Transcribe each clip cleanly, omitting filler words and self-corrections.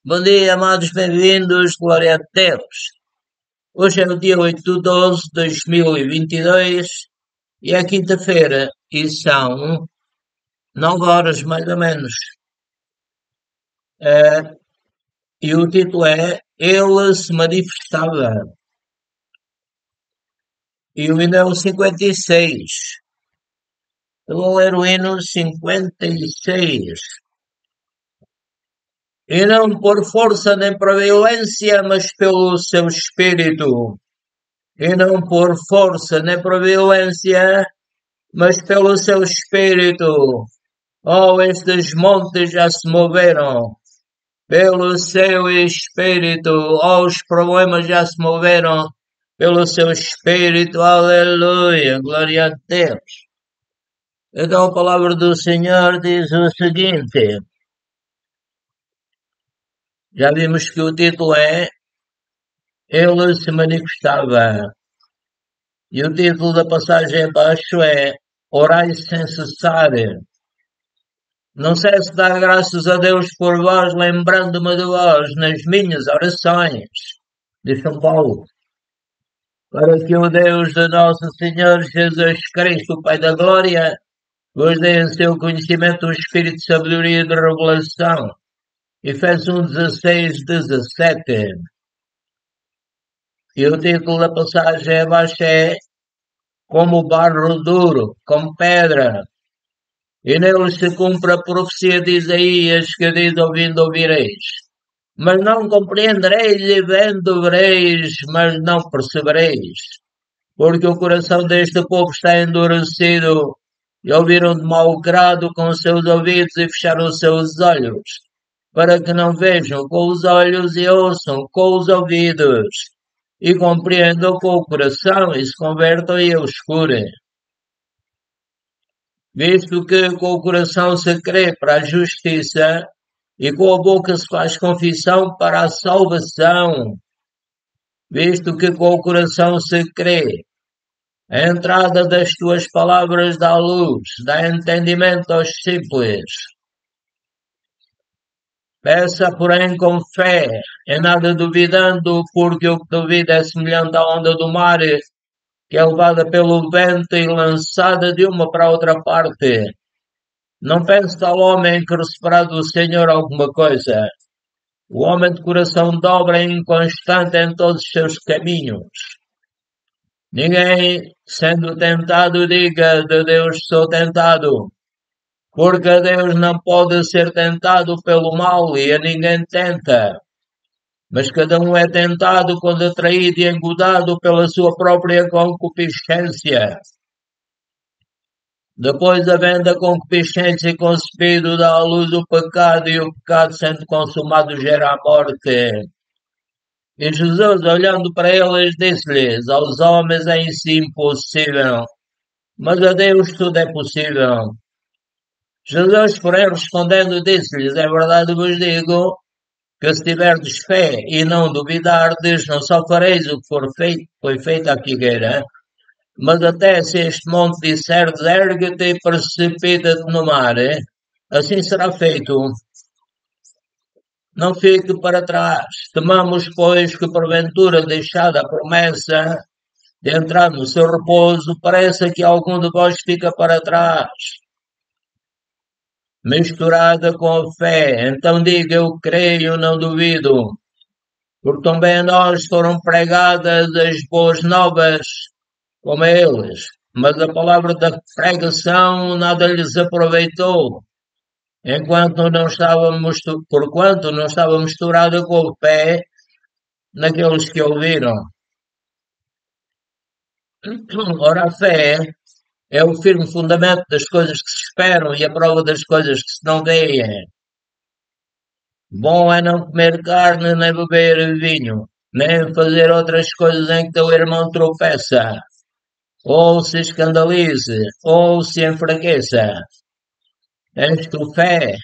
Bom dia, amados, bem-vindos, glória a Deus. Hoje é o dia 8 de 12 de 2022 e é quinta-feira e são 9 horas mais ou menos. Eh, e o título é Ele se manifestava. E o hino é o 56. Eu vou ler o hino 56. E não por força nem por violência, mas pelo seu espírito. E não por força nem por violência, mas pelo seu espírito. Oh, estes montes já se moveram. Pelo seu espírito. Oh, os problemas já se moveram. Pelo seu espírito. Aleluia. Glória a Deus. Então a palavra do Senhor diz o seguinte. Já vimos que o título é Ele se manifestava. E o título da passagem abaixo é Orai sem cessar. Não cesse de dar graças a Deus por vós, lembrando-me de vós nas minhas orações, diz São Paulo, para que o Deus de nosso Senhor Jesus Cristo, o Pai da Glória, vos dê em seu conhecimento o espírito de sabedoria e de revelação. Efésios 16, 17. E o título da passagem abaixo é Como barro duro, como pedra. E nele se cumpre a profecia de Isaías que diz ouvindo ouvireis. Mas não compreendereis e vendo vereis, mas não percebereis. Porque o coração deste povo está endurecido e ouviram de mau grado com os seus ouvidos e fecharam os seus olhos, para que não vejam com os olhos e ouçam com os ouvidos, e compreendam com o coração e se convertam e os curem. Visto que com o coração se crê para a justiça e com a boca se faz confissão para a salvação, visto que com o coração se crê, a entrada das tuas palavras dá luz, dá entendimento aos simples. Peça, porém, com fé, em nada duvidando, porque o que duvida é semelhante à onda do mar, que é levada pelo vento e lançada de uma para outra parte. Não pense tal homem que receberá do Senhor alguma coisa. O homem de coração dobre é inconstante em todos os seus caminhos. Ninguém, sendo tentado, diga de Deus sou tentado, porque Deus não pode ser tentado pelo mal e a ninguém tenta. Mas cada um é tentado quando atraído e engodado pela sua própria concupiscência. Depois, havendo a concupiscência concebido, dá à luz o pecado, e o pecado, sendo consumado, gera a morte. E Jesus, olhando para eles, disse-lhes: aos homens é em si impossível, mas a Deus tudo é possível. Jesus, porém, respondendo, disse-lhes: é verdade vos digo, que se tiverdes fé e não duvidardes, não só fareis o que foi feito à figueira, mas até se este monte disserdes, ergue-te e precipita-te no mar, assim será feito. Não fique para trás. Temamos, pois, que porventura deixada a promessa de entrar no seu repouso, pareça que algum de vós fica para trás, misturada com a fé. Então diga, eu creio, não duvido. Porque também a nós foram pregadas as boas novas, como a eles. Mas a palavra da pregação nada lhes aproveitou, porquanto não estava misturada com a fé naqueles que ouviram. Ora, a fé é o firme fundamento das coisas que se esperam e a prova das coisas que se não veem. Bom é não comer carne, nem beber vinho, nem fazer outras coisas em que teu irmão tropeça, ou se escandalize, ou se enfraqueça. Tens tu fé,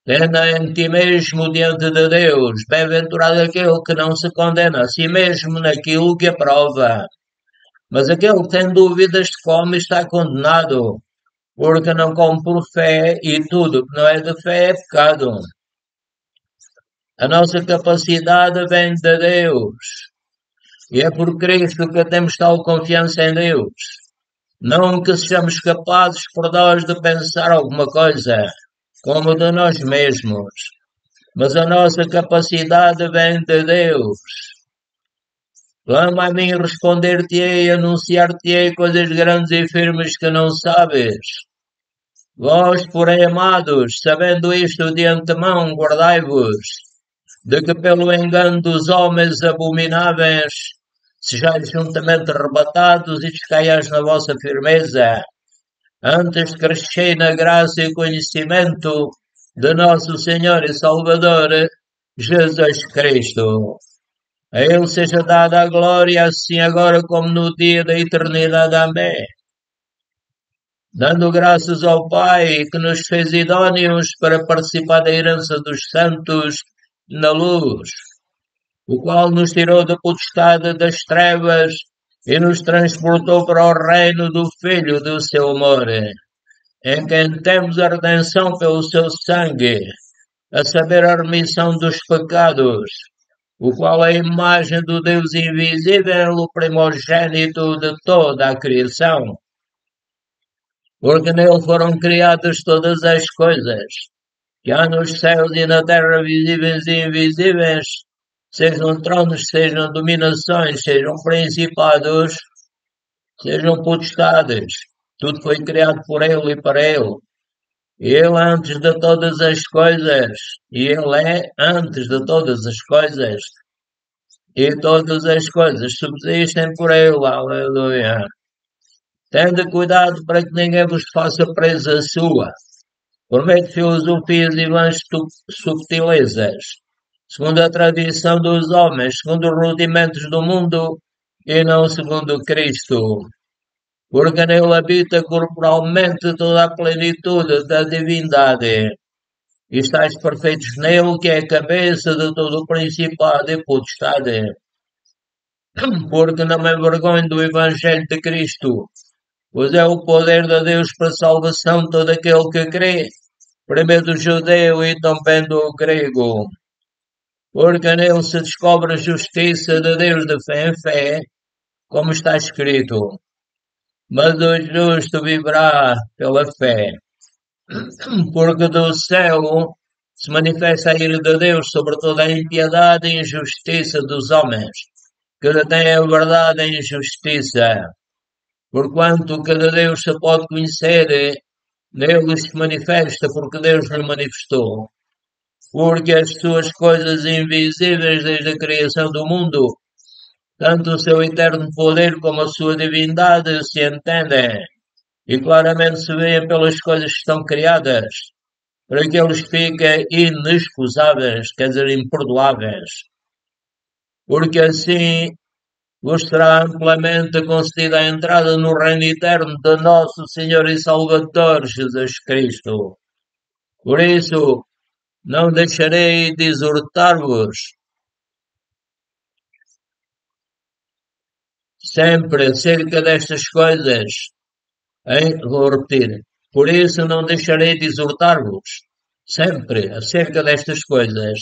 tendo em ti mesmo diante de Deus. Bem-aventurado aquele que não se condena a si mesmo naquilo que aprova. Mas aquele que tem dúvidas de come está condenado, porque não come por fé, e tudo que não é de fé é pecado. A nossa capacidade vem de Deus. E é por Cristo que temos tal confiança em Deus. Não que sejamos capazes por nós de pensar alguma coisa, como de nós mesmos, mas a nossa capacidade vem de Deus. Clama a mim, responder-te-ei, anunciar-te-ei coisas grandes e firmes que não sabes. Vós, porém, amados, sabendo isto de antemão, guardai-vos, de que pelo engano dos homens abomináveis sejais juntamente arrebatados e descaiais na vossa firmeza. Antes crescei na graça e conhecimento de nosso Senhor e Salvador, Jesus Cristo. A Ele seja dada a glória, assim agora como no dia da eternidade. Amém. Dando graças ao Pai que nos fez idóneos para participar da herança dos santos na luz, o qual nos tirou da potestade das trevas e nos transportou para o reino do Filho do seu amor, em quem temos a redenção pelo seu sangue, a saber a remissão dos pecados, o qual é a imagem do Deus invisível, o primogênito de toda a criação. Porque nele foram criadas todas as coisas, que há nos céus e na terra, visíveis e invisíveis, sejam tronos, sejam dominações, sejam principados, sejam potestades. Tudo foi criado por ele e para ele. E ele antes de todas as coisas, e ele é antes de todas as coisas, e todas as coisas subsistem por ele. Aleluia. Tende cuidado para que ninguém vos faça presa sua, por meio de filosofias e vãs subtilezas, segundo a tradição dos homens, segundo os rudimentos do mundo, e não segundo Cristo. Porque nele habita corporalmente toda a plenitude da divindade. E estáis perfeitos nele, que é a cabeça de todo o principado e potestade. Porque não me envergonho do Evangelho de Cristo, pois é o poder de Deus para a salvação de todo aquele que crê, primeiro do judeu e também do grego. Porque nele se descobre a justiça de Deus de fé em fé, como está escrito. Mas o justo viverá pela fé. Porque do céu se manifesta a ira de Deus sobre toda a impiedade e injustiça dos homens, que detêm a verdade e a injustiça. Porquanto cada Deus se pode conhecer, nele se manifesta, porque Deus lhe manifestou. Porque as suas coisas invisíveis desde a criação do mundo, tanto o seu eterno poder como a sua divindade se entendem, e claramente se veem pelas coisas que estão criadas, para que eles fiquem inexcusáveis, quer dizer, imperdoáveis. Porque assim vos será amplamente concedida a entrada no reino eterno de nosso Senhor e Salvador Jesus Cristo. Por isso, não deixarei de exortar-vos sempre acerca destas coisas. Vou repetir. Por isso, não deixarei de exortar-vos sempre acerca destas coisas,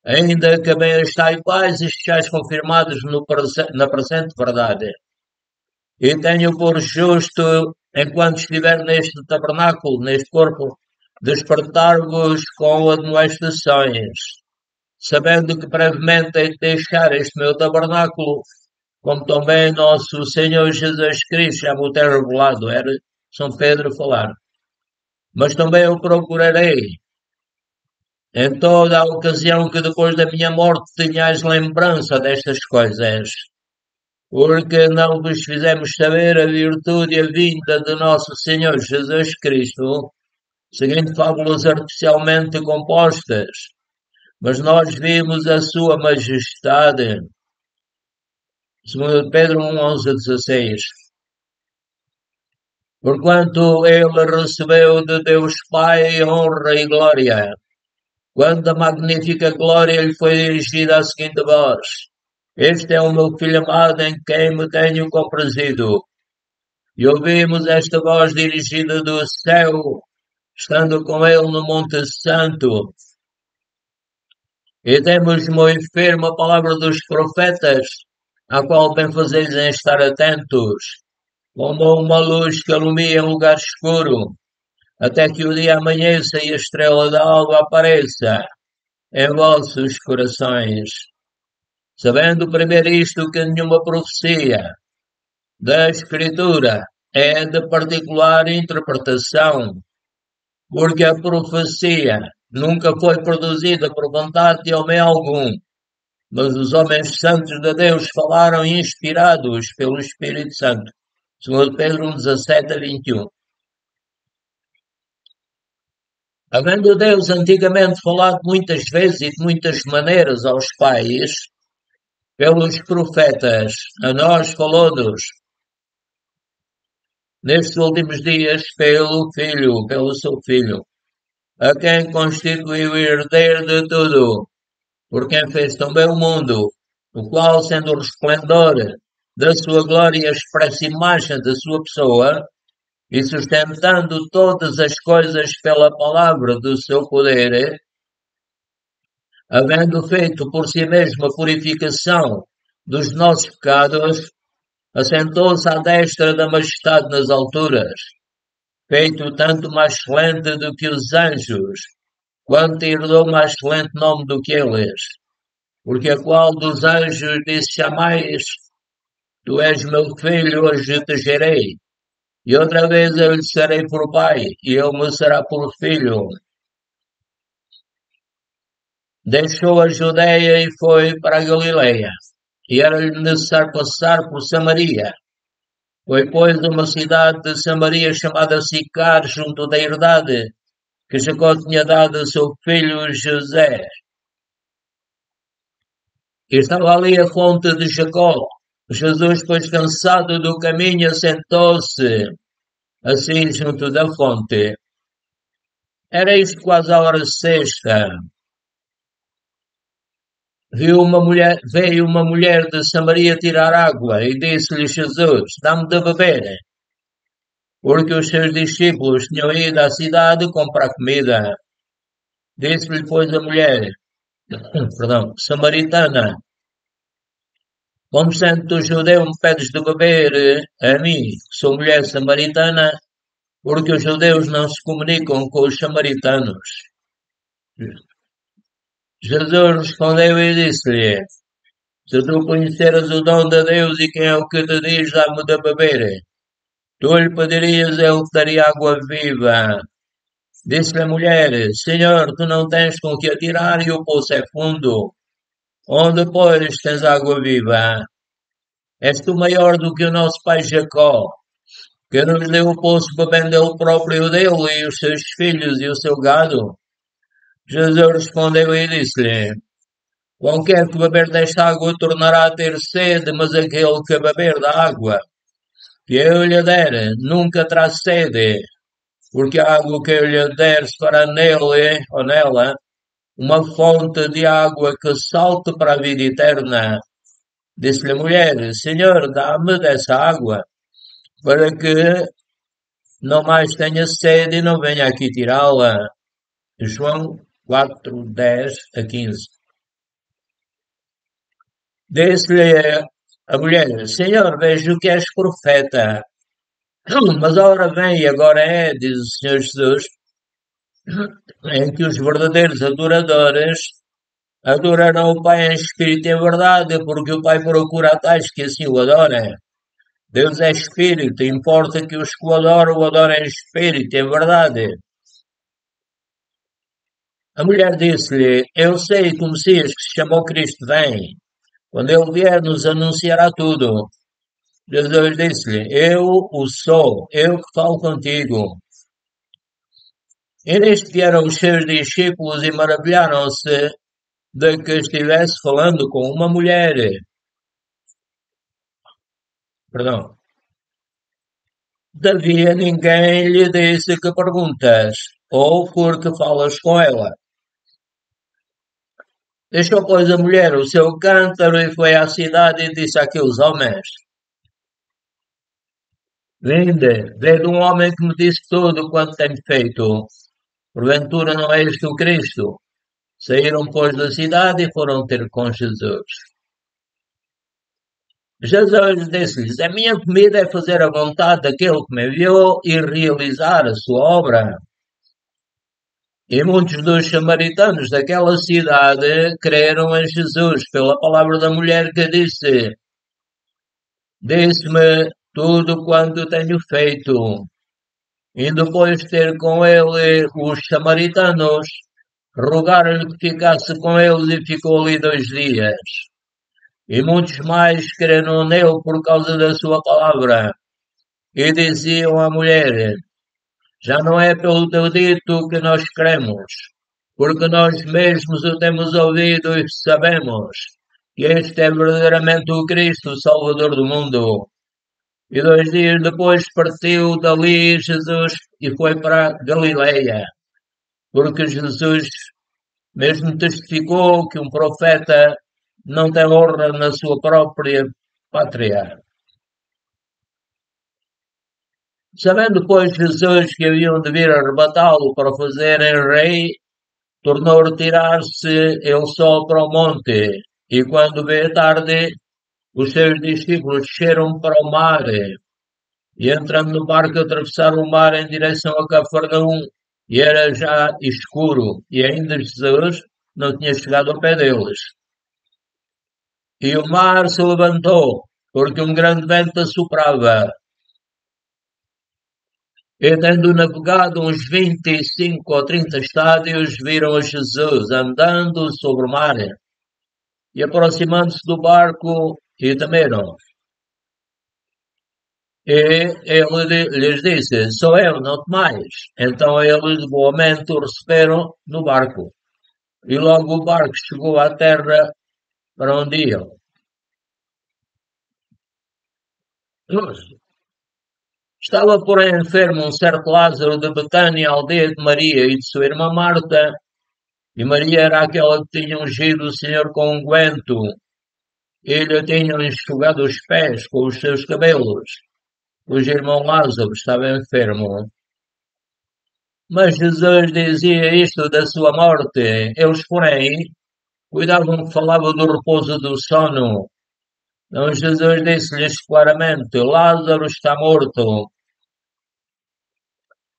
ainda que bem estáis quais e sejais confirmados na presente verdade. E tenho por justo, enquanto estiver neste tabernáculo, neste corpo, despertar-vos com admoestações, sabendo que brevemente hei de deixar este meu tabernáculo, como também nosso Senhor Jesus Cristo já me tem revelado, era São Pedro falar. Mas também eu procurarei, em toda a ocasião que depois da minha morte tenhais lembrança destas coisas, porque não vos fizemos saber a virtude e a vinda de nosso Senhor Jesus Cristo, seguindo fábulas artificialmente compostas, mas nós vimos a sua majestade. 2 Pedro 1, 11 a 16. Porquanto ele recebeu de Deus Pai honra e glória, quando a magnífica glória lhe foi dirigida a seguinte voz: Este é o meu Filho amado em quem me tenho comprazido. E ouvimos esta voz dirigida do céu, estando com ele no Monte Santo. E temos muito firme a palavra dos profetas, à qual bem fazeis em estar atentos, como uma luz que alumia um lugar escuro, até que o dia amanheça e a estrela da alva apareça em vossos corações. Sabendo primeiro isto, que nenhuma profecia da Escritura é de particular interpretação, porque a profecia nunca foi produzida por vontade de homem algum, mas os homens santos de Deus falaram inspirados pelo Espírito Santo. Segundo Pedro 1:17-21. Havendo Deus antigamente falado muitas vezes e de muitas maneiras aos pais, pelos profetas, a nós falou-nos nestes últimos dias pelo seu Filho, a quem constituiu herdeiro de tudo, por quem fez também o mundo, o qual, sendo o resplendor da sua glória e a expressa imagem da sua pessoa, e sustentando todas as coisas pela palavra do seu poder, havendo feito por si mesmo a purificação dos nossos pecados, assentou-se à destra da majestade nas alturas, feito tanto mais excelente do que os anjos, quanto herdou mais excelente nome do que eles. Porque a qual dos anjos disse jamais: Tu és meu filho, hoje te gerei. E outra vez eu lhe serei por pai, e ele me será por filho. Deixou a Judeia e foi para a Galileia. E era-lhe necessário passar por Samaria. Foi, pois, uma cidade de Samaria chamada Sicar, junto da herdade, que Jacó tinha dado a seu filho José. E estava ali a fonte de Jacó. Jesus, pois cansado do caminho, assentou-se assim junto da fonte. Era isto quase a hora sexta. Veio uma mulher de Samaria tirar água e disse-lhe Jesus: Dá-me de beber. Porque os seus discípulos tinham ido à cidade comprar comida. Disse-lhe, pois, a mulher, samaritana: Como sendo tu judeu, me pedes de beber a mim, que sou mulher samaritana, porque os judeus não se comunicam com os samaritanos. Jesus respondeu e disse-lhe: Se tu conheceras o dom de Deus e quem é o que te diz, dá-me de beber, tu lhe pedirias, ele te daria água viva. Disse-lhe a mulher: Senhor, tu não tens com que atirar e o poço é fundo. Onde, pois, tens água viva? És tu maior do que o nosso pai Jacó, que nos deu o poço bebendo ele próprio dele e os seus filhos e o seu gado? Jesus respondeu e disse-lhe: Qualquer que beber desta água tornará a ter sede, mas aquele que beber da água que eu lhe der nunca terá sede, porque a água que eu lhe der se fará nele ou nela uma fonte de água que salte para a vida eterna. Disse-lhe a mulher: Senhor, dá-me dessa água, para que não mais tenha sede e não venha aqui tirá-la. João 4:10-15. Disse-lhe a mulher: Senhor, vejo que és profeta. Mas a hora vem e agora é, diz o Senhor Jesus, em que os verdadeiros adoradores adorarão o Pai em espírito e em verdade, porque o Pai procura a tais que assim o adorem. Deus é espírito, importa que os que o adorem em espírito e em verdade. A mulher disse-lhe: Eu sei que o Messias que se chamou Cristo vem. Quando ele vier, nos anunciará tudo. Jesus disse-lhe: Eu o sou, eu que falo contigo. E nisto vieram os seus discípulos e maravilharam-se de que estivesse falando com uma mulher. Perdão. Todavia ninguém lhe disse que perguntas, ou porque falas com ela. Deixou, pois, a mulher o seu cântaro e foi à cidade e disse àqueles homens: Vinde, vede um homem que me disse tudo quanto tenho feito. Porventura não é este o Cristo? Saíram, pois, da cidade e foram ter com Jesus. Jesus disse-lhes: A minha comida é fazer a vontade daquele que me enviou e realizar a sua obra. E muitos dos samaritanos daquela cidade creram em Jesus pela palavra da mulher que disse: Disse-me tudo quanto tenho feito. E depois de ter com ele os samaritanos, rogaram-lhe que ficasse com eles e ficou ali 2 dias. E muitos mais creram nele por causa da sua palavra. E diziam à mulher: Já não é pelo teu dito que nós cremos, porque nós mesmos o temos ouvido e sabemos que este é verdadeiramente o Cristo, o Salvador do mundo. E 2 dias depois partiu dali Jesus e foi para Galileia, porque Jesus mesmo testificou que um profeta não tem honra na sua própria pátria. Sabendo, pois, Jesus que haviam de vir arrebatá-lo para o fazerem rei, tornou a retirar-se ele só para o monte. E quando veio a tarde, os seus discípulos desceram para o mar e, entrando no barco, atravessaram o mar em direção a Cafarnaum. E era já escuro, e ainda Jesus não tinha chegado ao pé deles. E o mar se levantou, porque um grande vento assoprava. E tendo navegado uns 25 ou 30 estádios, viram a Jesus andando sobre o mar e aproximando-se do barco e temeram. E ele lhes disse: Sou eu, não temais. Então eles boamente o receberam no barco. E logo o barco chegou à terra para onde iam. Estava, porém, enfermo um certo Lázaro de Betânia, aldeia de Maria e de sua irmã Marta. E Maria era aquela que tinha ungido o Senhor com unguento. E lhe tinham enxugado os pés com os seus cabelos. Cujo irmão Lázaro estava enfermo. Mas Jesus dizia isto da sua morte. Eles, porém, cuidavam que falava do repouso do sono. Então Jesus disse-lhes claramente: Lázaro está morto.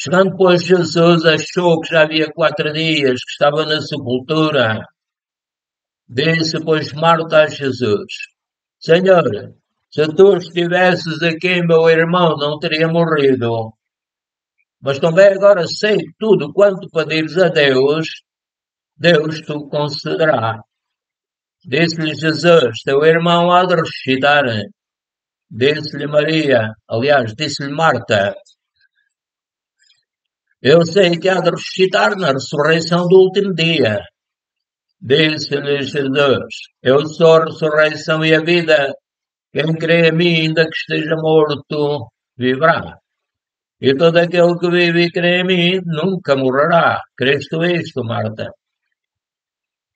Chegando, pois, Jesus achou que já havia 4 dias que estava na sepultura. Disse, pois, Marta a Jesus: Senhor, se tu estivesses aqui, meu irmão não teria morrido. Mas também agora sei tudo quanto pedires a Deus, Deus te concederá. Disse-lhe Jesus: Teu irmão há de ressuscitar. Disse-lhe Maria, aliás, disse-lhe Marta: Eu sei que há de ressuscitar na ressurreição do último dia. Disse-lhe Jesus: Eu sou a ressurreição e a vida. Quem crê em mim, ainda que esteja morto, viverá. E todo aquele que vive e crê em mim nunca morrerá. Crês tu isto, Marta?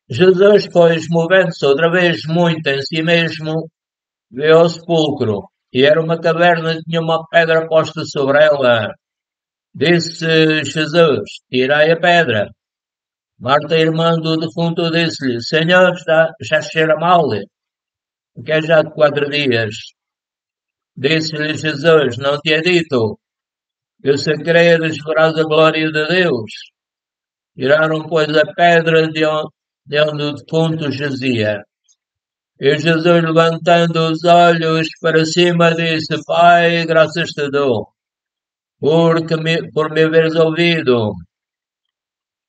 Jesus, pois, movendo-se outra vez muito em si mesmo, veio ao sepulcro. E era uma caverna e tinha uma pedra posta sobre ela. Disse Jesus: Tirai a pedra. Marta, irmã do defunto, disse-lhe: Senhor, já cheira mal, porque é já de 4 dias. Disse-lhe Jesus: Não te é dito, eu se creres verás a glória de Deus. Tiraram, pois, a pedra de onde o defunto jazia. E Jesus, levantando os olhos para cima, disse: Pai, graças te dou, por me haveres ouvido.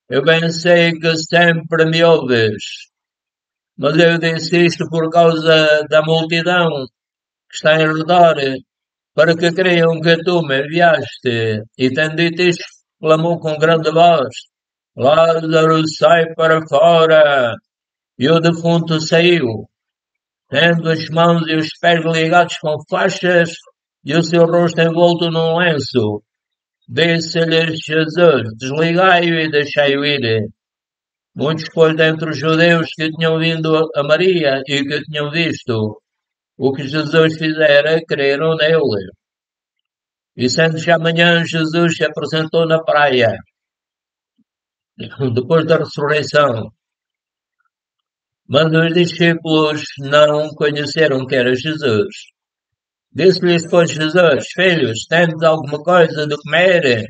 Eu bem sei que sempre me ouves, mas eu disse isto por causa da multidão que está em redor, para que creiam que tu me enviaste. E tendo dito isto, clamou com grande voz: Lázaro, sai para fora! E o defunto saiu, tendo as mãos e os pés ligados com faixas e o seu rosto envolto num lenço. Disse-lhes Jesus: Desligai-o e deixai-o ir. Muitos, pois, dentre os judeus que tinham vindo a Maria e que tinham visto o que Jesus fizera, creram nele. E sendo já amanhã, Jesus se apresentou na praia, depois da ressurreição. Mas os discípulos não conheceram que era Jesus. Disse-lhes, pois, Jesus: Filhos, tendes alguma coisa de comer?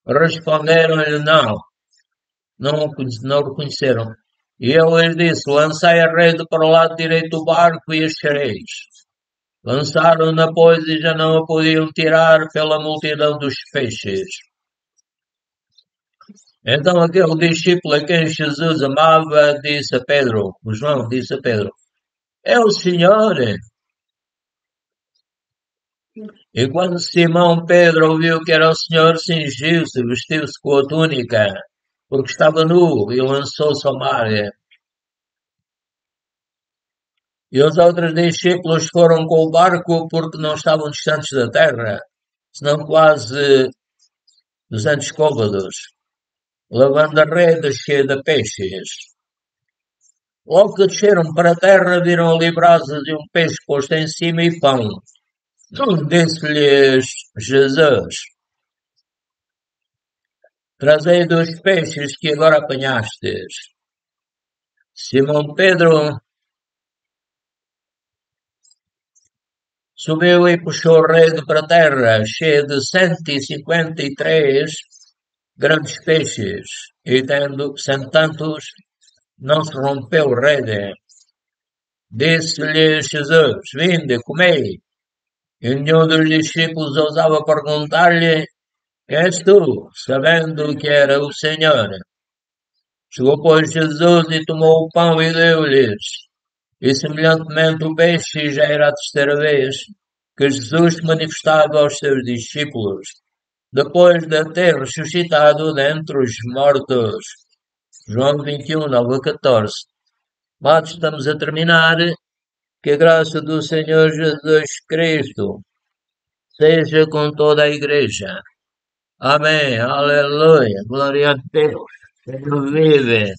Responderam-lhe, não. Não o reconheceram. E ele lhes disse: Lançai a rede para o lado direito do barco e achareis. Lançaram-na, pois, e já não a podiam tirar pela multidão dos peixes. Então aquele discípulo a quem Jesus amava disse a Pedro, o João disse a Pedro: É o Senhor. E quando Simão Pedro ouviu que era o Senhor, cingiu-se, vestiu-se com a túnica, porque estava nu, e lançou-se ao mar. E os outros discípulos foram com o barco porque não estavam distantes da terra, senão quase 200 côvados, lavando a rede cheia de peixes. Logo que desceram para a terra, viram ali brasas e um peixe posto em cima e pão. Disse-lhes Jesus: Trazei dos peixes que agora apanhastes. Simão Pedro subiu e puxou a rede para a terra, cheia de 153 grandes peixes, e sendo tantos, não se rompeu a rede. Disse-lhes Jesus: Vinde, comei. E nenhum dos discípulos ousava perguntar-lhe: Quem és tu? Sabendo que era o Senhor. Chegou, pois, Jesus e tomou o pão e deu-lhes. E semelhantemente o peixe, já era a terceira vez que Jesus se manifestava aos seus discípulos, depois de ter ressuscitado dentre os mortos. João 21, 9 a 14. Mas estamos a terminar. Que a graça do Senhor Jesus Cristo seja com toda a igreja. Amém. Aleluia. Glória a Deus. Ele vive.